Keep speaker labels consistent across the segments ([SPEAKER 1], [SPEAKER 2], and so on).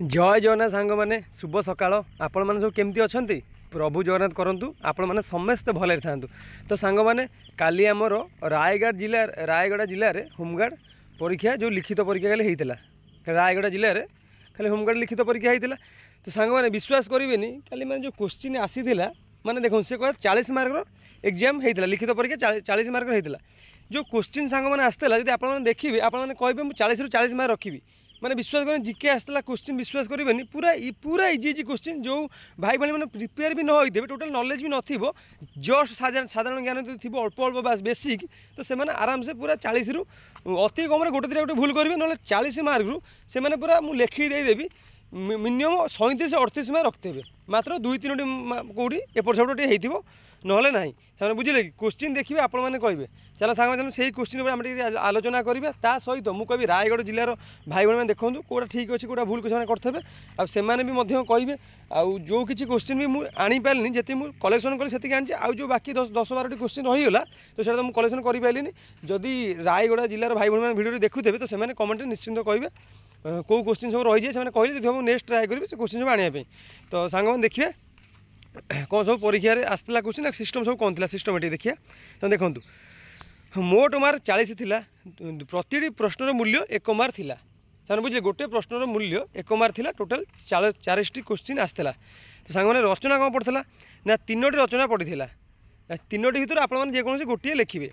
[SPEAKER 1] जय जगन्नाथ सांग मैंने शुभ सकाळ आपण मैंने सब केमती अच्छा प्रभु जगन्नाथ करूँ आपण मैंने समस्ते भले था। तो सांग मैंने काली आमर रायगड़ा जिले में होमगार्ड परीक्षा जो लिखित परीक्षा खाली होता रायगड़ा जिले में खाली होमगार्ड लिखित परीक्षा होता। तो सांग मैंने विश्वास करेंगे खाली मैंने जो क्वेश्चन आसी मैंने देखो सी कह 40 मार्क एग्जाम होता लिखित परीक्षा 40 मार्क होता। जो क्वेश्चन सांग मैंने आसला जब आप देखिए आप कहे मुझे 40 ରୁ 40 मार्क रखी मैंने विश्वास करें जिके आसला क्वेश्चन विश्वास करेंगे पूरा इजी इजी क्वेश्चन जो भाई भाई मैंने प्रिपेयर भी न होते टोटल नॉलेज भी नथिबो जस्ट साधारण ज्ञान थी अल्प अल्प बास बेसिक तो से आराम से पूरा 40 ରୁ अति कम गोटे दिटा गोटे भूल करेंगे ना 40 मार्क रू से पूरा मुझे लेखिक देदेवी मिनिमम 37 38 मार्क रखते मात्र 2-3टी कौटी एपट सेपट हो ना ना बुझे कि क्वेश्चन देखिए आपण मैंने कहे चलो सांग चलो से क्वेश्चन पर आम आलोचना करा ता सहित मुझे कह रायगढ़ जिलार भाई भाई मैंने देखूँ कौटा ठीक अच्छे कौटा भूल से करेंगे आने कहे आउ जो किसी क्वेश्चन भी मुझे आनीपारे जी मुझे कलेक्शन कली से आनी आउ जो बाकी 10-12टी क्वेश्चन रहीगला तो सीटा तो मुझे कलेक्शन कर जदि रायगढ़ जिलार भाई भाई मैंने भिडियो देखुथे तो से कमेंट निश्चिंत कहे कौ क्वेश्चन सब रही है कहले जो नेक्स्ट ट्राए करेंगे से क्वेश्चन सब आने तो सांग मैंने देखिए कौन सब परीक्षा आसला क्वेश्चन सिस्टम सब कौन थी सिस्टमेटिक देखिए तो देखूँ मोट मार्क 40 थिला प्रति प्रश्नर मूल्य 1 मार्क थिला सारे बुझे गोटे प्रश्नर मूल्य 1 मार्क थिला टोटल 40टी क्वेश्चन आसला। तो सांग मैंने रचना कौन पड़ता ना 3टी रचना पड़ता 3टी भितर आपने जेकोसी गोटे लिखे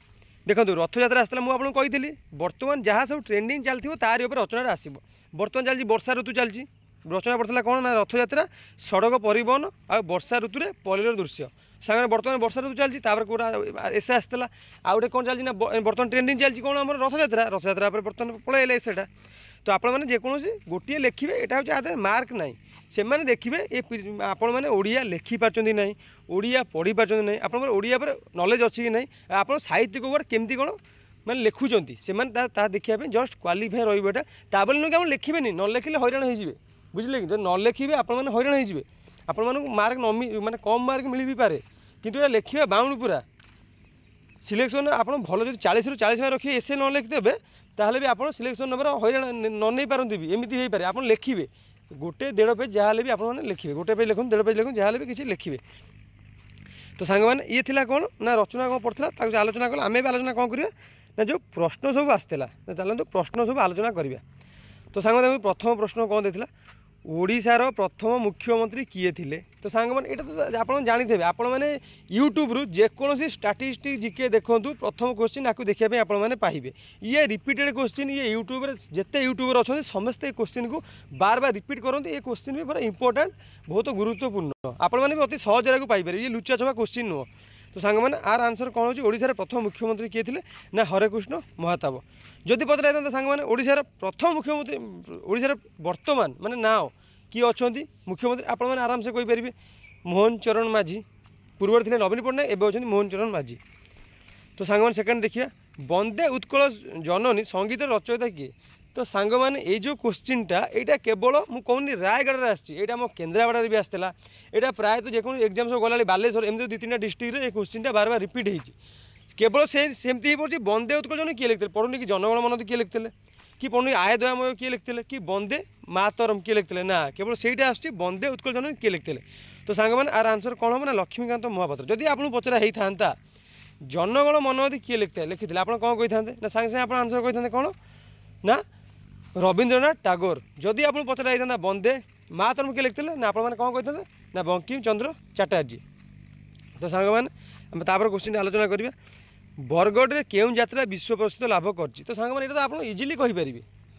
[SPEAKER 1] देखो रथयात्रा आसला मुझे कही बर्तमान जहाँ सब ट्रेंडिंग चलती तार रचना आसो बर्तमान चलती वर्षा ऋतु चलती रचना पड़ता कौन ना रथयात्रा सड़क परिवहन आ वर्षा ऋतु में पल्लीर दृश्य सागर बर्तमान वर्षा ऋतु चलती कौटा एसे आसला आउ गए कौन चलती ना बर्तमान ट्रेंडिंग चलती कौन आम रथयात्रा बर्तमान पलैला एसेटा। तो आपण मैंने जेकोसी गोटे लिखे यहाँ हूँ आधार मार्क ना से देखिए ये आपण मैंने ओडिया लिखि पार्टी ना ओडिया पढ़ी पार्टी ना आप ओडिया पर नॉलेज अच्छी कि ना आप साहित्य को केमती कौन मैंने लिखुंट से देखा जस्ट क्वालिफाए रहा नुह कि आप लिखे न लिखिले हैरान हो बुझे कि न लिखे आपने हैरान हो आपण मार्क न माने कम मार्क मिल भी पारे किंतु ये लिखा बाउंड पूरा सिलेक्शन आप भल जो 40 ରୁ 40 मार्क रखिए एसे न लिखिदेवे ताहले भी आप सिलेक्शन नंबर हैरान न नहीं पारती भी एमती हो पारे आप लिखे गोटे 1.5 पेज जहाँ भी आपने लिखे गोटे पेज लिखुन 1.5 पेज लिखुन जहाँ भी किसी लिखे। तो सांग मैंने ये थिला कौन ना रचना कौन पड़ता आलोचना कल आम भी आलोचना कौन करवा ना जो प्रश्न सब आसला चलते प्रश्न सब आलोचना करवा। तो सांग देखो प्रथम प्रश्न कौन देता ओडिशार प्रथम मुख्यमंत्री किए थिले। तो सांग मैंने यहाँ तो आप जानी आप यूट्यूब रु जेकोसी स्टाटिस्टिक जिके देखूँ प्रथम क्वेश्चन आपको देखापी आपने पाइबे ये रिपीटेड क्वेश्चन ये यूट्यूब जिते यूट्यूबर अच्छा समस्ते क्वेश्चन को बार बार रिपीट करते ये क्वेश्चन भी पूरा इंपोर्टाट बहुत गुरुत्वपूर्ण आपने भी अति सहज को पाइपर ये लुचा छपा क्वेश्चन नुह। तो सांग मैंने आर आंसर कौन हो ओडिशार प्रथम मुख्यमंत्री किए थे ना हरेकृष्ण महाताब जदि पचरा था सांग मैंने ओडिशार प्रथम मुख्यमंत्री ओडिशार वर्तमान माने नाव किए अच्छा मुख्यमंत्री आप आराम से कहींपर मोहन चरण माझी पूर्व थे नवीन पट्टनायक एवं अच्छा मोहन चरण माझी। तो सांग मैंने सेकेंड देखिए वंदे उत्कल जननी संगीत रचयिता किए। तो सांग मैंने ये जो क्वेश्चनटा यहाँ केवल मुझे कहूनी रायगढ़ आसा मो केन्द्रापड़ा भी आसला यहाँ प्रायः जेको एग्जाम सब गला बालेश्वर एमती 2-3टा डिस्ट्रिक्ट ये क्वेश्चनटा बार बार रिपीट होती केवल सेमती हो पड़े वंदे उत्कल जननी किए लिखते पढ़ुनी कि जनगण मन किए लिखते कि पढ़ुनी आय दयामय किए लिखते कि वंदे मातरम किए लिखते ना केवल सहीटा आस वंदे उत्कल जननी किए लिखते। तो सांग मैंने आर आंसर कौन हम ना लक्ष्मीकांत महापात्र जदि आपको पचरा होता जनगण मनोधि किए लिखते लिखिते आप कौन कही था ना सांगे सांगे आप आंसर कही था कौन ना रवींद्रनाथ टागोर जदि आपको पचरा होता वंदे मातरम किए लिखते ना आप कौन कही था ना बंकिम चंद्र चटर्जी। तो सांग मैंने क्वेश्चन आलोचना करिया बरगढ़ में केउं यात्रा विश्व प्रसिद्ध लाभ कर। तो सांग मैंने आप इजिली कहींपर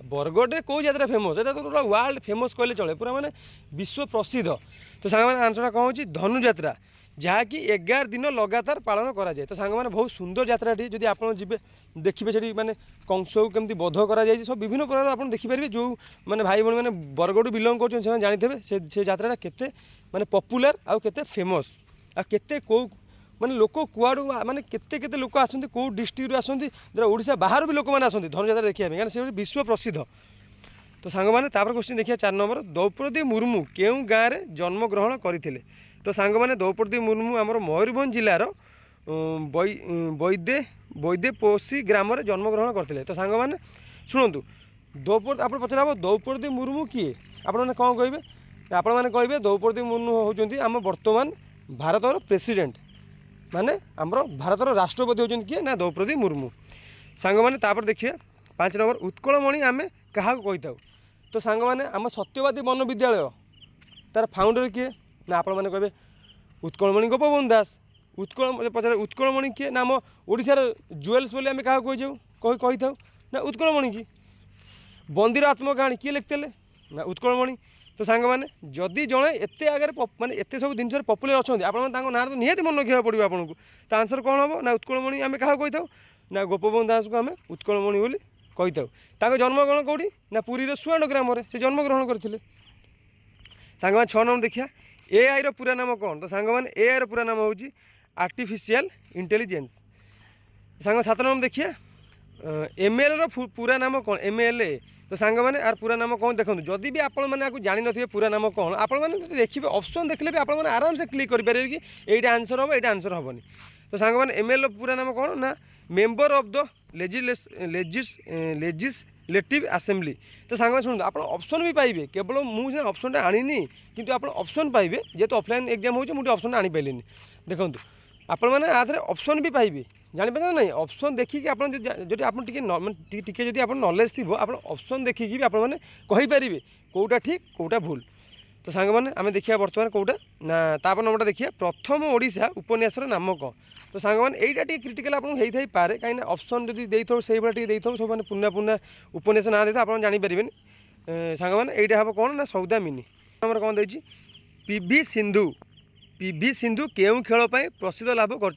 [SPEAKER 1] बरगढ़ में कौ यात्रा फेमस यहाँ तो पूरा वर्ल्ड फेमस कहले चले पूरा माने विश्व प्रसिद्ध। तो सांग मैंने आंसर कौन हो धनु यात्रा जहाँकि 11 दिन लगातार पालन करा जाए। तो सांग मैंने बहुत सुंदर यात्राटी जब आप जी देखिए से मैंने कंस को केमती बध कर सब विभिन्न प्रकार आप देखिपारे जो मैंने भाई भाई मैंने बरगढ़ बिलंग कर जानते से यात्रा केते माने पॉपुलर आउ केते फेमस आ केते को माने लोक कुआड़ू माने केते केते लोक आसंती को डिस्ट्रिक्ट आसंती जरा ओडिशा बाहर भी लोक मैंने आसंती धनुयात्रा देखिए कारण से विश्व प्रसिद्ध। तो सांग मैंने क्वेश्चन देखिए 4 नंबर द्रौपदी मुर्मू केउं गाँव में जन्मग्रहण करते। तो सांग मैंने द्रौपदी मुर्मू आमर मयूरभंज जिलार वैदेपोषी ग्राम जन्मग्रहण करते। तो सांग मैंने शुणु द्रौपदी आप पचरा द्रौपदी मुर्मू किए आपने कौन कहे आपण मैंने कहे द्रौपदी मुर्मू होती आम बर्तमान भारतर प्रेसिडेंट माने आमर भारतर राष्ट्रपति होती किए ना द्रौपदी मुर्मू। सांग मैंने तापर देखिए 5 नंबर उत्कलमणि आम क्या कही था। तो सांग मैंने आम सत्यवादी वन विद्यालय तार फाउंडर किए ना आपण मैंने कहे उत्कलमणि गोपबंधु दास। उत्कल पचारे उत्कलमणि किए ना आम ओडिशार जुएल्स बोली आम क्या कही था ना उत्कलमणि की। बंदीर आत्मकाहानी किए लिखते ना उत्कलमणि। तो सांग मैंने जदि जड़े एत आगे माने एत सब जिन पपुलर अच्छा आप ना तो निहाती मन रखा पड़ो आपको। तो आंसर कौन हम ना उत्कलमणि आम क्या कही था ना गोपबंधु दास को आम उत्कलमणि बोली कही था। जन्मग्रहण कौटी ना पुरीर सुआंड ग्राम से जन्मग्रहण करते। सांग 6 नंबर देखिए AI रो पूरा नाम कौन। तो सांग मैंने AI रो पूरा नाम हूँ आर्टिफिशियल इंटेलिजेंस। सांग 7 नंबर देखिए ML रो पूरा नाम कौन MLA। तो सांग मैंने यार पूरा नाम कौन देखो जदि भी आपण मैंने जानी नथिबे पूरा नाम कौन आपण मैंने देखिए ऑप्शन देखले भी आपण मैंने आराम से क्लिक करेंगे कि एटा आंसर हम एटा आंसर हेनी। तो सांग मैंने ML रो पूरा नाम कौन ना member of the legislative assembly. तो सांग शुणु आप ऑप्शन भी पाइबे केवल मुझे ऑप्शन आनी किंतु आप ऑप्शन पाइबे जेहेतु ऑफलाइन एग्जाम हो मुझे ऑप्शन आनी पाइलिनी। देखो आपण मैंने आधे ऑप्शन भी पाइबे जापर ना नहीं ऑप्शन देखिए आप नॉलेज थी आप ऑप्शन देखिए भी आपने कहींपारे कौटा ठीक कौटा भूल। तो सांग मैंने आम देखिए बर्तमान कौटा ना तापर नंबरटा देखिए प्रथम ओडिशा उपन्यासर नाम कौन। तो सांग मैंने यहाँ टी क्रिटिकल आपको पारे कहीं ऑप्शन जब देते से भाई सब मैंने पुना पुना उपन्यास ना देता आप जानीपारे। सांग मैंने यहाँ हम कौन ना सौदामिनी नंबर कौन देती PV सिंधु केउं खेल प्रसिद्ध लाभ कर।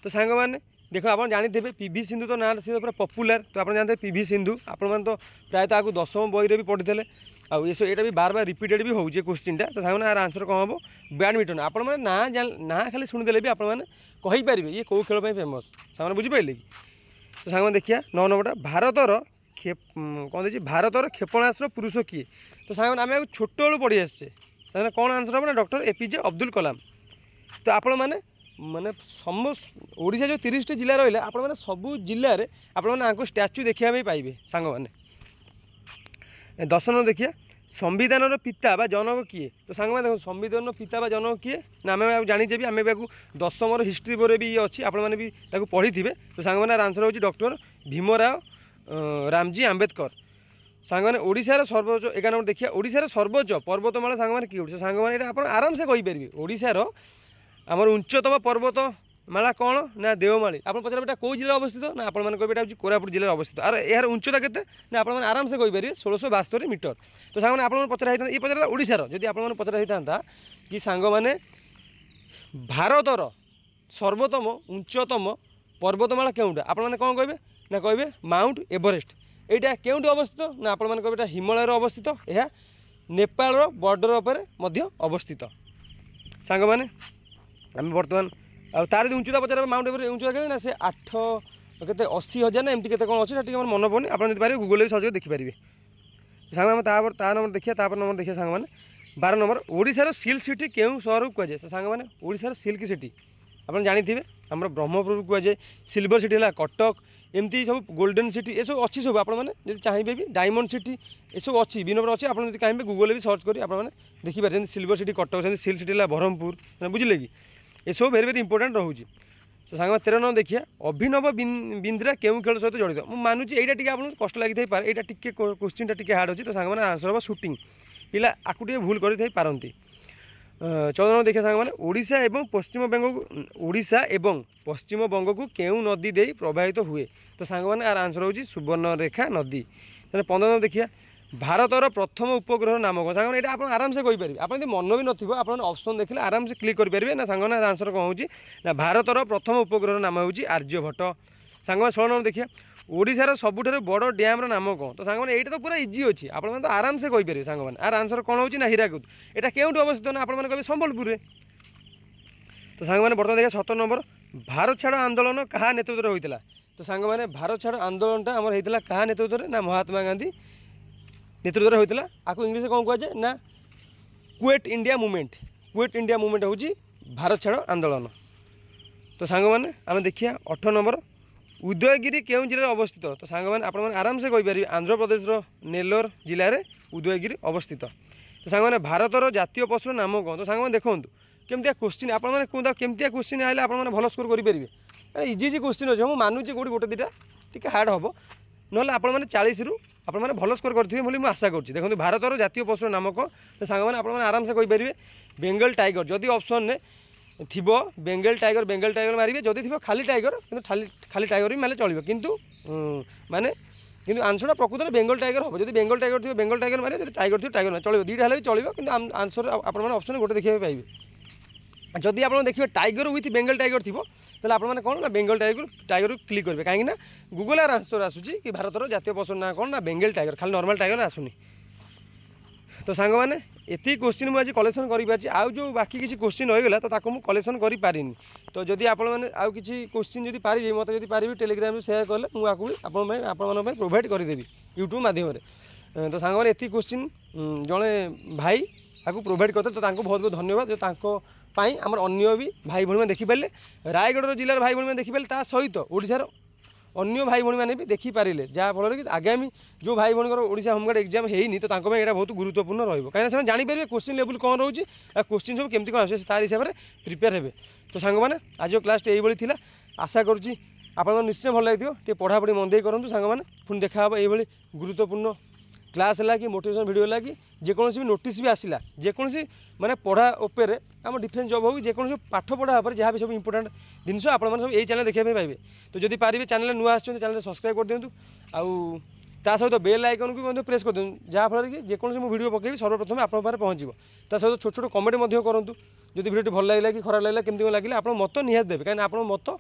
[SPEAKER 1] तो सांग मैंने देखो आप जानते PV सिंधु तो ना सी पूरा पपुलर। तो आप जानते PV सिंधु आपण मैंने तो प्रायतः आपको 10वीं बही भी पढ़ी थे आउ ये भी बार बार रिपीटेड भी हो क्वेश्चनटा। तो सांग यार आंसर कौन हम बैडमिंटन आपण मैंने ना खाली शुणिदेले भी आपने कहींपारे ये कौ खेल फेमस सांग बुझीपारे कि। तो सांग देखिए 9 नंबरटा भारतर कौन देखिए भारतर क्षेपणास्त्र पुरुष किए। तो सांग आम छोट बेलू पढ़ी आसचे कौन आंसर हम ना डॉक्टर APJ अब्दुल कलाम। तो आपण मैंने माने समस्त ओडिशा जो 30 जिला रहा आपण मैंने सबू जिले में आपको स्टैच्यू देखा पाइबे। सांग मैंने 10 नंबर देखिए संविधान पिता बा जनक किए। तो सांग मैंने देखो संविधान पिता बा जनक किए ना आम जानीचे भी आम 10वीं हिस्ट्री बोरे भी ये अच्छी आप पढ़ी थे। तो सांग मैंने आंसर हो डॉक्टर भीमराव रामजी आंबेडकर। सांग मैंने ओडिशार सर्वोच्च 11 नंबर देखिए ओडिशार सर्वोच्च पर्वतमाला सांग मैंने किए। सांग मैंने आप आराम से कहींपारे ओडिशार आमर उच्चतम पर्वतमाला कौन ना देवमाली। आप पचार बेटा कौ जिले अवस्थित ना आप कहे कोरापुट जिले अवस्थित और यार उच्चता के ना आप आराम से कहींपारे 1672 मीटर। तो सांग आप पचरा ये पचार ओडिशार जब आप पचरा होता कि सांग मैंने भारतर सर्वोत्तम उच्चतम पर्वतमाला केउटा आप कौन कहे ना कहे माउंट एवरेस्ट। यहाँ केउटी अवस्थित ना आप कहे हिमालय अवस्थित यह नेपाल बॉर्डर पर अवस्थित। सांग मैंने आम बर्तमान तार उच्चता पचार माउंट एवरेस्ट उच्चता के ना से 80,000 ना एमती कौन अच्छे मन पड़े आप पारे गूगल भी सर्च देखिपारे। सांग ता नंबर देखिए नंबर देखिए सांग मैंने 12 नंबर ओडिशार सिल्क सिटी केउं सहर को कहुए। सांग मैंने ओडिशार सिल्क सिटी आप जानी आम ब्रह्मपुर को कहुए सिल्वर सिटी है कटक एमती सब गोल्डन सिटी ये सब अच्छी सब आप चाहिए भी डायमंड सिटी ये सब अच्छी विनम्र अच्छी आप कहीं गूगल भी सर्च कर देखिए silver city Cuttack silk city है ब्रह्मपुर बुझे कि ये सब वेरी वेरी इंपोर्टेंट रोचे। तो सांग 13 नंबर देखिए अभिनव बिंद्रा केउं खेल सहित जड़ित मुझे मानुची यहाँ टी आपको कष्ट लगी पारे यहाँ टी क्वेश्चन टी हार्ड अच्छी। तो सांग मैंने आंसर हम शूटिंग पिला आपको टे भूल कर 14 नंबर देखिए सांग मैंने ओडिशा एवं पश्चिम बंग को केउं नदी दे प्रवाहित हुए। तो सांग मैंने यार आंसर होची सुवर्णरेखा नदी। 15 नंबर देखिए भारतर प्रथम उपग्रह नाम कौन। सांग ये आप आराम से कहींपारे आप मन भी नथिबो आप ऑप्शन देखले आराम से क्लिक करेंगे ना। सांग आंसर कौन होची ना भारतर प्रथम उपग्रह नाम होची आर्यभट्ट। सांग 16 नंबर देखिए ओडिशार सबुठारु बड़ डैम नाम कौन। तो सांग ये तो पूरा इजी अच्छी आप तो आराम से कहींपारे। सांग यार आंसर कौन होची ना हीराकुद यहाँ केउठी अवस्थित ना आप कहे संबलपुर में। तो सांग बर्तमान देखिए 17 नंबर भारत छाड़ आंदोलन क्या नेतृत्व होता। तो सांग भारत छाड़ आंदोलनटा आमर होता क्या नेतृत्व ना महात्मा गांधी नेतृत्व होता। आपको इंग्लिश कौन कहुए ना क्विट इंडिया मूवमेंट हूँ भारत छाड़ आंदोलन। तो सांग मैंने आम देखिए 18 नंबर उदयगिरी केउं जिले अवस्थित। तो सांग मैंने आप आराम से कहींपारे आंध्र प्रदेश नेल्लोर जिले में उदयगिरी अवस्थित। तो सांगने भारतर जातीय पशुर नाम कौन तो सांग देखो केमती क्वेश्चन आपने कहते केमती क्वेश्चन आए आप भल स्कोर करेंगे इजी इजी क्वेश्चन अच्छे मुझे मानुची कौटी गोटे दुटा टी हार्ड हम ना आपने 40 रु आपने भल स्कोर करेंगे मुझे आशा करुँच देखो भारतर जातीय पशुर नाम कौन तो सांग आपने आराम से कहींपारे बेंगल टाइगर जदि ऑप्शन ने थी बेंगल टाइगर मारे जदि थी खाली टाइगर कि खाली टाइगर भी मारे चलो किंतु माने किंतु आंसर प्रकृत में बेंगल टाइगर हम जब बेंगल टाइगर थी बेंगल टाइगर मारे जब टाइगर थी टाइगर चलो दुईटा भी चलो कि आंसर आपने ऑप्शन गोटे देखा पाइबे जदि आप देखिए टाइगर विथ बेंगल टाइगर थी तो आपने कौन ना बेंगल टाइगर क्लिक करेंगे कहीं गूगल आंसर आसूसी कि भारतर जातीय पशु ना कौन ना बेंगल टाइगर खाली नॉर्मल टाइगर आसुनी तो सांग मैंने ये क्वेश्चन मुझे कलेक्शन कर आउ जो बाकी किसी क्वेश्चन रहीगला तो मुझे कलेक्शन कर पारिनी तो जदि आप आउ किसी क्वेश्चन जब पारि मत जब पारि टेलीग्राम सेयार कले मुझे आपको प्रोवाइड करदेवी यूट्यूब माध्यम तो सांग मैंने ये क्वेश्चन जड़े भाई आपको प्रोवाइड करते तो बहुत बहुत धन्यवाद जो आमर अन्य भी भाई भाई देखिपारे रायगढ़ जिलार भाई भाई देखिपारे ता सहित ओडिशार अन्य भाई भाई मैंने भी देखिपारे जहाँफल कि आगामी जो भाई भाई ओडिशा होमगार्ड एग्जाम होनी तो यहाँ बहुत गुरुत्वपूर्ण रही कहीं जानीपारे क्वेश्चन लेवल कौन रोचे क्वेश्चन सब केमती कौन आसे तार हिसाब से प्रिपेयर हे तो सांग मैंने आज क्लास ये आशा करुँच आप निश्चय भल लगे पढ़ापढ़ी मन दे करूँ सांग मैंने पुणी देखा ये गुरुत्वपूर्ण क्लास है कि मोटिवेशन वीडियो है कि जेकोसी भी नोटिस भी आसला जेकोसी माने पढ़ा उपर आम डिफेन्स जॉब हो कि जेकोसी पाठ पढ़ा उपर जहाँ भी सब इंपोर्टेंट जिनस आप यही चैनल देखा पाइबे तो जब पारे चैनल नुआ आसुँच चैनल सब्सक्राइब कर दिंतु आउ ता सहित बेल आइकन भी प्रेस कर दिखाँ जहाँफल कि जेकोसी मुझे वीडियो पकेबी सर्वप्रथम आप पहुँचो ता सहित छोट छोट कमेंट करूँ जब वीडियो भल लगे कि खराब लगे केमती लगे आप मत निहाती देवे कहीं आप मत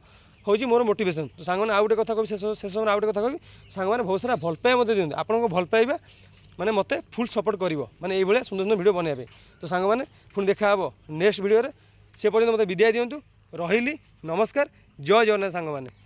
[SPEAKER 1] हूँ मोर मोटिवेशन तो सांग आउ गोटे कथा कह शेष आउ गोटे कथा कह सांग मैंने बहुत सारा भल पाइबा दिखाते आपको भल पाइबा माने मते फुल सपोर्ट करिवो माने ये सुंदर सुंदर वीडियो बनाइबे तो सांग मैंने पुणी देखा हे नेक्स्ट वीडियो से पर्यटन मत विदाय दिंतु रही नमस्कार जय जगन्नाथ सांग मैंने।